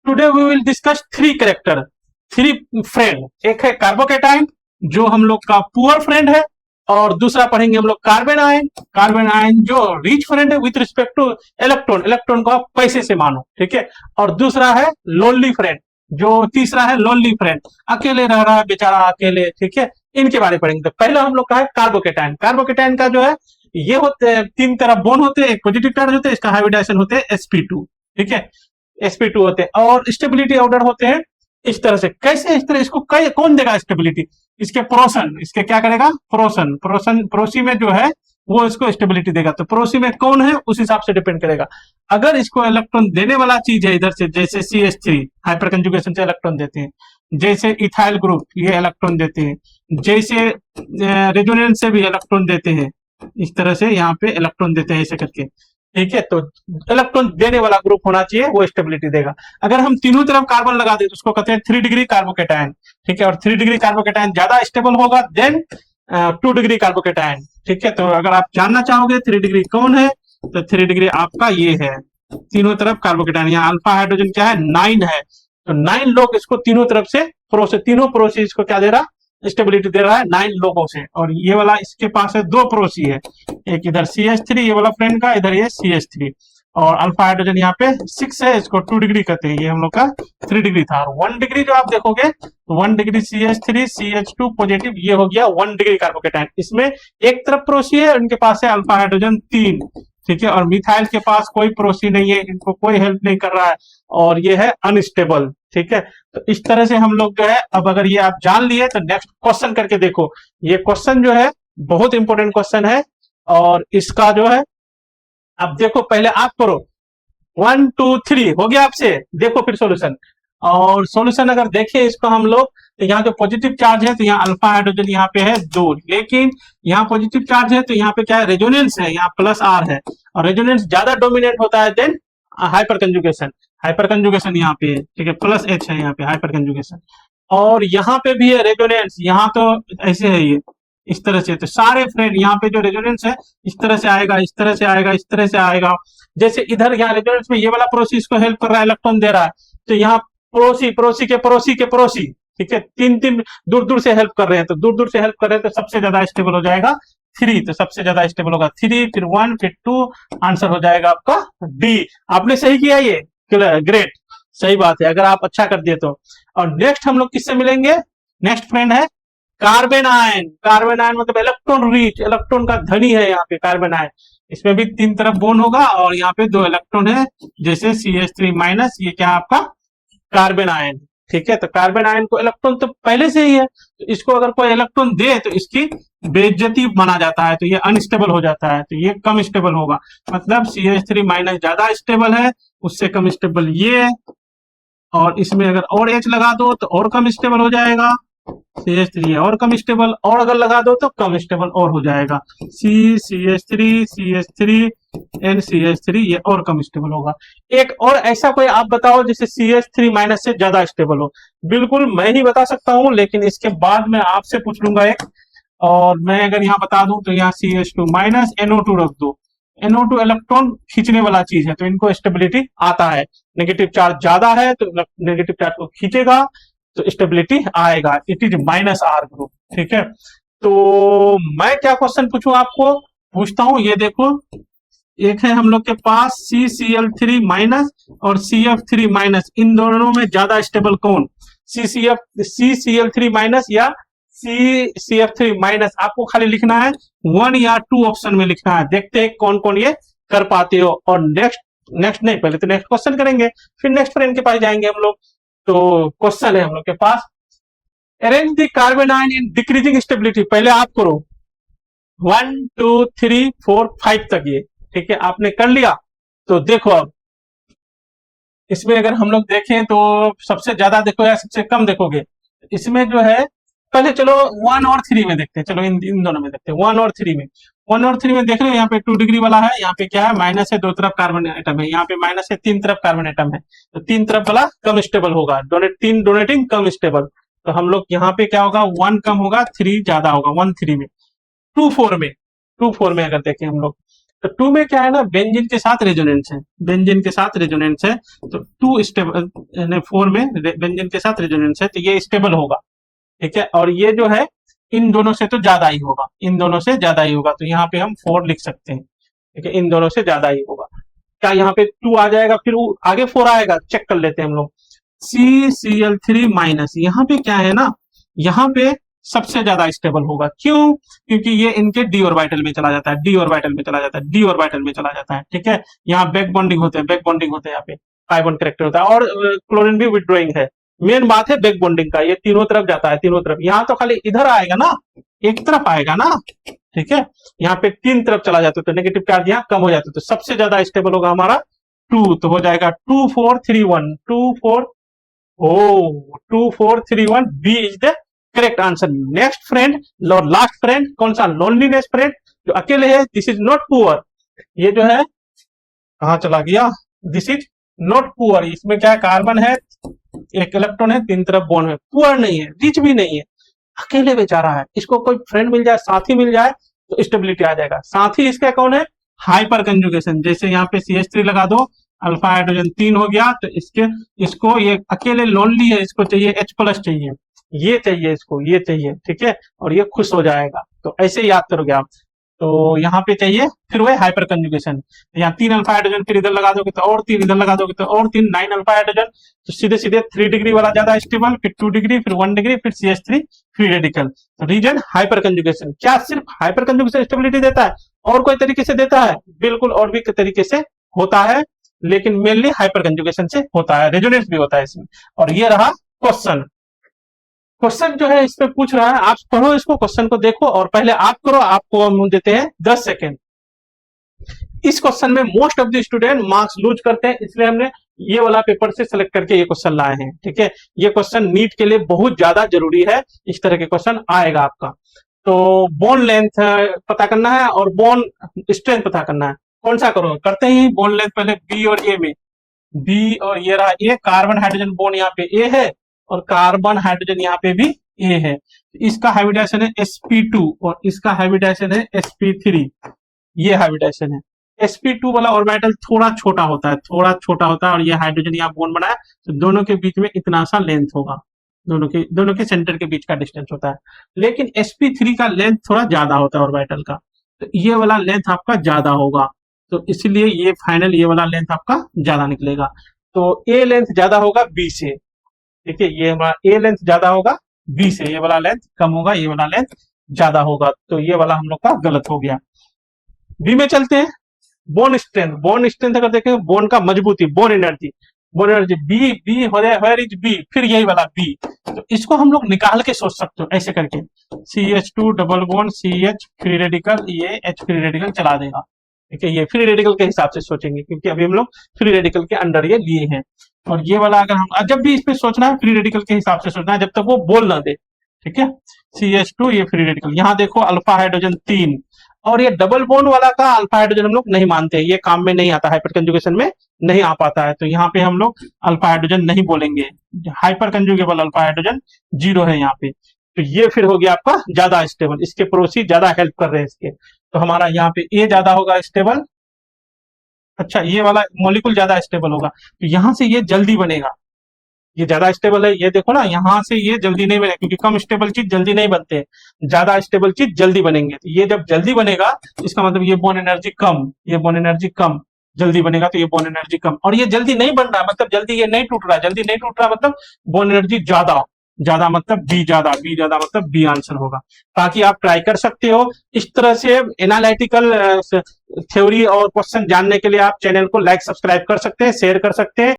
Today we will discuss three character, three friend. एक है carbocation जो हम लोग का पुअर फ्रेंड है, और दूसरा पढ़ेंगे हम लोग कार्बन आयन। कार्बन आयन जो रिच फ्रेंड है with respect two electron, electron को आप पैसे से मानो, ठीक है। और दूसरा है लोनली फ्रेंड, जो तीसरा है लोनली फ्रेंड, अकेले रह रहा है बेचारा अकेले, ठीक है। इनके बारे में पढ़ेंगे। तो पहला हम लोग का है कार्बोकेटाइन। कार्बोकेटाइन का जो है ये होते हैं तीन तरफ बॉन्ड होते हैं, एक पॉजिटिव चार्ज होते हैं, इसका हाइब्रिडाइजेशन होते हैं sp2, ठीक है, sp2 होते हैं। और स्टेबिलिटी ऑर्डर होते हैं इस तरह से। कैसे इस तरह, इसको कौन देगा स्टेबिलिटी? इसके प्रोसन, इसके क्या करेगा? प्रोसन, प्रोसी में जो है वो इसको स्टेबिलिटी देगा। तो प्रोसी में कौन है उस हिसाब से डिपेंड करेगा। अगर इसको इलेक्ट्रॉन देने वाला चीज है इधर से, जैसे CH3 हाइपर कंजुगेशन से इलेक्ट्रॉन देते हैं, जैसे इथाइल ग्रुप ये इलेक्ट्रॉन देते हैं, जैसे रेजोनेंस से भी इलेक्ट्रॉन देते हैं, इस तरह से यहाँ पे इलेक्ट्रॉन देते हैं ऐसे करके, ठीक है। तो इलेक्ट्रॉन देने वाला ग्रुप होना चाहिए, वो स्टेबिलिटी देगा। अगर हम तीनों तरफ कार्बन लगा दें तो उसको कहते हैं 3 डिग्री कार्बोकेटाइन, ठीक है। और 3 डिग्री कार्बोकेटाइन ज्यादा स्टेबल होगा देन 2 डिग्री कार्बोकेटाइन, ठीक है। तो अगर आप जानना चाहोगे 3 डिग्री कौन है, तो 3 डिग्री आपका ये है, तीनों तरफ कार्बोकेटाइन। यहाँ अल्फा हाइड्रोजन क्या है? 9 है। तो 9 लोग इसको तीनों तरफ से तीनों प्रोसी इसको क्या दे रहा? स्टेबिलिटी दे रहा है 9 लोगों से। और ये वाला इसके पास है 2 प्रोसी है, एक इधर CH3 ये वाला फ्रेंड का, इधर ये CH3। और अल्फा हाइड्रोजन यहाँ पे 6 है, इसको 2 डिग्री कहते हैं, ये हम लोग का 3 डिग्री था। और 1 डिग्री जो आप देखोगे, 1 डिग्री CH3 CH2 पॉजिटिव, ये हो गया 1 डिग्री कार्बोकेटाइन। इसमें एक तरफ प्रोसी है, उनके पास है अल्फा हाइड्रोजन 3, ठीक है। और मिथाइल के पास कोई प्रोसी नहीं है, इनको कोई हेल्प नहीं कर रहा है, और ये है अनस्टेबल, ठीक है। तो इस तरह से हम लोग जो है, अब अगर ये आप जान लिए तो नेक्स्ट क्वेश्चन करके देखो। ये क्वेश्चन जो है बहुत इंपॉर्टेंट क्वेश्चन है, और इसका जो है अब देखो, पहले आप करो 1 2 3 हो गया आपसे, देखो फिर सॉल्यूशन। और सॉल्यूशन अगर देखें इसको हम लोग, तो यहाँ जो पॉजिटिव चार्ज है तो यहाँ अल्फा हाइड्रोजन यहाँ पे है 2, लेकिन यहाँ पॉजिटिव चार्ज है तो यहाँ पे क्या है? रेजोनेंस है, यहाँ +R है, और रेजोनेंस ज्यादा डोमिनेट होता है then hyperconjugation. Hyperconjugation यहाँ पे है, ठीक है, +H है यहाँ पे हाइपर कंजुगेशन। और यहाँ पे भी है रेजोनेंस, यहाँ तो ऐसे है ये इस तरह से। तो सारे फ्रेंड यहाँ पे जो रेजोनेंस है इस तरह से आएगा, इस तरह से आएगा, इस तरह से आएगा। जैसे इधर यहाँ रेजोनेंस में ये वाला प्रोसी इसको हेल्प कर रहा है, इलेक्ट्रॉन दे रहा है, तो यहाँ पड़ोसी पड़ोसी के पड़ोसी के पड़ोसी, ठीक है, 3 दूर दूर से हेल्प कर रहे हैं। तो दूर दूर से हेल्प कर रहे हैं तो सबसे ज्यादा स्टेबल हो जाएगा 3, तो सबसे ज्यादा स्टेबल होगा 3, फिर 1, फिर 2, आंसर हो जाएगा आपका D। आपने सही किया, ये ग्रेट, सही बात है अगर आप अच्छा कर दिए तो। और नेक्स्ट हम लोग किससे मिलेंगे? नेक्स्ट फ्रेंड है कार्बन आयन। कार्बन आयन मतलब इलेक्ट्रॉन रिच, इलेक्ट्रॉन का धनी है यहाँ पे कार्बन आयन। इसमें भी 3 तरफ बॉन्ड होगा, और यहाँ पे 2 इलेक्ट्रॉन है, जैसे CH3-, ये क्या आपका कार्बन आयन, ठीक है। तो कार्बन आयन को इलेक्ट्रॉन तो पहले से ही है, तो इसको अगर कोई इलेक्ट्रॉन दे तो इसकी बेइज्जती माना जाता है, तो ये अनस्टेबल हो जाता है, तो ये कम स्टेबल होगा। मतलब CH3- ज्यादा स्टेबल है, उससे कम स्टेबल ये। और इसमें अगर और H लगा दो तो और कम स्टेबल हो जाएगा, CH3 और कम स्टेबल, और अगर लगा दो तो कम स्टेबल और हो जाएगा, CH3 एंड CH3, ये और कम स्टेबल होगा। एक और ऐसा कोई आप बताओ जिसे CH3- से ज्यादा स्टेबल हो। बिल्कुल मैं ही बता सकता हूँ, लेकिन इसके बाद मैं आपसे पूछ लूंगा एक। और मैं अगर यहाँ बता दूं तो यहाँ CH2- NO2 रख दो। NO2 इलेक्ट्रॉन खींचने वाला चीज है, तो इनको स्टेबिलिटी आता है। नेगेटिव चार्ज ज्यादा है तो नेगेटिव चार्ज को खींचेगा तो स्टेबिलिटी आएगा, इट इज -R ग्रुप, ठीक है। तो मैं क्या क्वेश्चन पूछूं आपको? पूछता हूं, ये देखो, एक है हम लोग के पास CCl3- और CF3-, इन दोनों में ज्यादा स्टेबल कौन? CCl3- या CF3-। आपको खाली लिखना है 1 या 2 ऑप्शन में लिखना है, देखते हैं कौन कौन ये कर पाते हो। और नेक्स्ट नहीं, पहले तो नेक्स्ट क्वेश्चन करेंगे, फिर नेक्स्ट फ्रेंड के पास जाएंगे हम लोग। तो क्वेश्चन है हम लोग के पास, arrange the carbon ion in decreasing stability. पहले आप करो 1 2 3 4 5 तक ये, ठीक है, आपने कर लिया। तो देखो अब इसमें अगर हम लोग देखें तो सबसे ज्यादा देखो या सबसे कम देखोगे, इसमें जो है पहले चलो 1 और 3 में देखते हैं। चलो इन दोनों में देखते हैं, 1 और 3 में। 1 और 3 में देख रहे हो, यहाँ पे 2 डिग्री वाला है, यहाँ पे क्या है? माइनस है, 2 तरफ कार्बन एटम है, यहाँ पे माइनस है, 3 तरफ कार्बन एटम है, तो 3 तरफ वाला कम स्टेबल होगा, डोनेटिंग कम स्टेबल। तो हम लोग यहाँ पे क्या होगा? 1 कम होगा, 3 ज्यादा होगा, 1 3 में। 2 4 में, 2 4 में अगर देखें हम लोग तो 2 में क्या है ना, बेंजीन के साथ रेजोनेंस है, बेंजीन के साथ रेजोनेंस है, तो 2 स्टेबल, 4 में बेंजीन के साथ रेजोनेंस है, तो ये स्टेबल होगा, ठीक है। और ये जो है इन दोनों से तो ज्यादा ही होगा, इन दोनों से ज्यादा ही होगा, तो यहाँ पे हम 4 लिख सकते हैं, ठीक है, इन दोनों से ज्यादा ही होगा। क्या यहाँ पे 2 आ जाएगा, फिर आगे 4 आएगा, चेक कर लेते हैं हम लोग। CCl3 माइनस, यहाँ पे क्या है ना, यहाँ पे सबसे ज्यादा स्टेबल होगा, क्यों? क्योंकि ये इनके डी ऑर्बिटल में चला जाता है, डी ऑर्बिटल में चला जाता है, डी ऑर्बिटल में चला जाता है, ठीक है। यहाँ बैक बॉन्डिंग होते हैं, बैक बॉन्डिंग होते हैं, यहाँ पे पाई बॉन्ड करेक्टर होता है, और क्लोरीन भी विथड्रॉइंग है। मेन बात है बैक बॉन्डिंग का, ये तीनों तरफ जाता है, तीनों तरफ। यहाँ तो खाली इधर आएगा ना, एक तरफ आएगा ना, ठीक है। यहाँ पे 3 तरफ चला जाता है, तो नेगेटिव चार्ज यहाँ कम हो जाता है, तो सबसे ज्यादा स्टेबल होगा हमारा 2, तो हो जाएगा 2 4 3 1 2 4, or 2 4 3 1, B is the correct answer. Next friend, last friend कौन सा? लोनलीनेस फ्रेंड, जो अकेले है, दिस इज नॉट पुअर। ये जो है कहां चला गया, दिस इज नॉट पुअर। इसमें क्या है, कार्बन है, एक इलेक्ट्रॉन है, 3 तरफ बॉन्ड है, पुअर नहीं है, रिच भी नहीं है, अकेले बेचारा है। इसको कोई फ्रेंड मिल जाए, साथी मिल जाए, तो स्टेबिलिटी आ जाएगा। साथी इसका कौन है? हाइपर कंजुगेशन, जैसे यहाँ पे CH3 लगा दो, अल्फा हाइड्रोजन 3 हो गया, तो इसको ये अकेले लोनली है, इसको चाहिए H+ चाहिए, ये चाहिए इसको, ये चाहिए, ठीक है, और ये खुश हो जाएगा। तो ऐसे याद करोगे आप। तो यहाँ पे चाहिए, फिर वह हाइपर कंजुगेशन, यहाँ 3 अल्फा हाइड्रोजन, फिर इधर लगा दोगे तो और 3, इधर लगा दोगे तो और 3, 9 अल्फा हाइड्रोजन, तो सीधे सीधे 3 डिग्री वाला ज्यादा स्टेबल, फिर 2 डिग्री, फिर 1 डिग्री, फिर CH3 free radical. Reason hyperconjugation. क्या सिर्फ हाइपर कंजुगेशन स्टेबिलिटी देता है, और कोई तरीके से देता है? बिल्कुल, और भी तरीके से होता है, लेकिन मेनली हाइपर कंजुगेशन से होता है, रेजोनेंस भी होता है इसमें। और ये रहा क्वेश्चन। क्वेश्चन जो है इसमें पूछ रहा है, आप पढ़ो इसको, क्वेश्चन को देखो, और पहले आप करो, आपको हम देते हैं 10 सेकेंड। इस क्वेश्चन में most of the student marks lose करते हैं, इसलिए हमने ये वाला पेपर से सिलेक्ट करके ये क्वेश्चन लाए हैं, ठीक है। ये क्वेश्चन नीट के लिए बहुत ज्यादा जरूरी है, इस तरह के क्वेश्चन आएगा आपका। तो बोन लेंथ पता करना है और बोन स्ट्रेंथ पता करना है, कौन सा करो? करते ही बोन लेंथ पहले बी और ए में, बी और ये रहा ए, कार्बन हाइड्रोजन बोन यहाँ पे ए है, और कार्बन हाइड्रोजन यहाँ पे भी ए है। इसका हाइब्रिडाइजेशन है sp2 और इसका हाइब्रिडाइजेशन है sp3, ये हाइब्रिडाइजेशन है। sp2 वाला ऑर्बिटल थोड़ा छोटा होता है, थोड़ा छोटा होता है, और ये हाइड्रोजन यहाँ बोन बना है, तो दोनों के बीच में इतना सा लेंथ होगा, दोनों के सेंटर के बीच का डिस्टेंस होता है। लेकिन sp3 का लेंथ थोड़ा ज्यादा होता है ऑर्बिटल का, तो ये वाला लेंथ आपका ज्यादा होगा, तो इसलिए ये फाइनल ये वाला लेंथ आपका ज्यादा निकलेगा। तो ए लेंथ ज्यादा होगा बी से, ठीक है, ये हमारा ए लेंथ ज्यादा होगा बी से, ये वाला लेंथ कम होगा, ये वाला लेंथ ज्यादा होगा, तो ये वाला हम लोग का गलत हो गया। बी में चलते हैं। बोन स्ट्रेंथ, बोन स्ट्रेंथ अगर देखें, बोन का मजबूती, bond energy, bond energy B, B where is B, फिर यही वाला बी, तो इसको हम लोग निकाल के सोच सकते हो ऐसे करके, CH2 double bond CH free radical, ये H फ्री रेडिकल चला देगा, ठीक है। ये फ्री रेडिकल के हिसाब से सोचेंगे, क्योंकि अभी हम लोग फ्री रेडिकल के अंडर ये लिए हैं। और ये वाला अगर हम जब भी इस पे सोचना है, फ्री रेडिकल के हिसाब से सोचना है, जब तक वो बोल ना दे, ठीक है। CH2 ये फ्री रेडिकल, यहाँ देखो अल्फा हाइड्रोजन 3, और ये डबल बॉन्ड वाला का अल्फा हाइड्रोजन हम लोग नहीं मानते, ये काम में नहीं आता, हाइपर कंजुगेशन में नहीं आ पाता है, तो यहाँ पे हम लोग अल्फा हाइड्रोजन नहीं बोलेंगे, हाइपर कंजुगेबल अल्फा हाइड्रोजन 0 है यहाँ पे। तो ये फिर हो गया आपका ज्यादा स्टेबल, इसके पड़ोसी ज्यादा हेल्प कर रहे हैं इसके, तो हमारा यहाँ पे ए ज्यादा होगा स्टेबल। अच्छा, ये वाला मॉलिक्यूल ज्यादा स्टेबल होगा, तो यहाँ से ये जल्दी बनेगा, ये ज्यादा स्टेबल है, ये देखो ना, यहाँ से ये जल्दी नहीं बनेगा, क्योंकि कम स्टेबल चीज जल्दी नहीं बनते हैं, ज्यादा स्टेबल चीज जल्दी बनेंगे। तो ये जब जल्दी बनेगा, इसका मतलब ये बोन एनर्जी कम, ये बोन एनर्जी कम, जल्दी बनेगा तो ये बोन एनर्जी कम, और ये जल्दी नहीं बन रहा मतलब जल्दी ये नहीं टूट रहा, जल्दी नहीं टूट रहा मतलब बोन एनर्जी ज्यादा, ज्यादा मतलब बी ज्यादा, बी ज्यादा मतलब बी आंसर होगा। ताकि आप ट्राई कर सकते हो इस तरह से एनालिटिकल थ्योरी और क्वेश्चन जानने के लिए आप चैनल को लाइक सब्सक्राइब कर सकते हैं, शेयर कर सकते हैं।